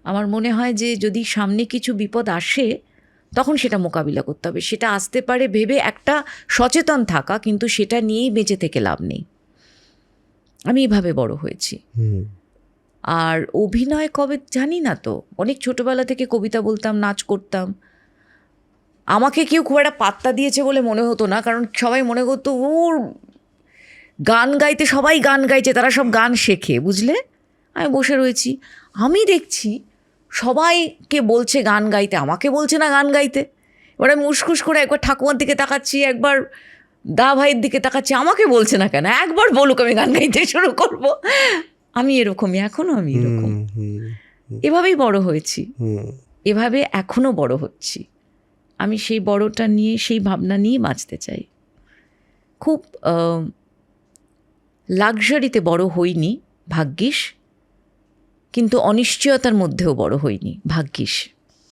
আমার মনে হয় যে যদি সামনে কিছু বিপদ আসে তখন সেটা মোকাবিলা করতে হবে। সেটা আসতে পারে ভেবে একটা সচেতন থাকা, কিন্তু সেটা নিয়েই বেঁচে থেকে লাভ নেই। আমি এভাবে বড় হয়েছি। আর অভিনয় কবে জানি না তো, অনেক ছোটবেলা থেকে কবিতা বলতাম, নাচ করতাম। আমাকে কেউ খুব একটা পাত্তা দিয়েছে বলে মনে হতো না, কারণ সবাই মনে করতো ওর গান গাইতে, সবাই গান গাইছে, তারা সব গান শেখে, বুঝলে। আমি বসে রয়েছি, আমি দেখছি সবাইকে বলছে গান গাইতে, আমাকে বলছে না গান গাইতে। এবার আমি উসখুস করে একবার ঠাকুমার দিকে তাকাচ্ছি, একবার দা ভাইয়ের দিকে তাকাচ্ছি, আমাকে বলছে না কেন, একবার বলুক আমি গান গাইতে শুরু করব। আমি এরকমই, এখনও আমি এরকম। এভাবেই বড় হয়েছি, এভাবে এখনও বড় হচ্ছি। আমি সেই বড়টা নিয়ে, সেই ভাবনা নিয়ে বাঁচতে চাই। খুব লাক্সারিতে বড় হইনি, ভাগ্যিস, কিন্তু অনিশ্চয়তার মধ্যেও বড় হইনি, ভাগ্যিস।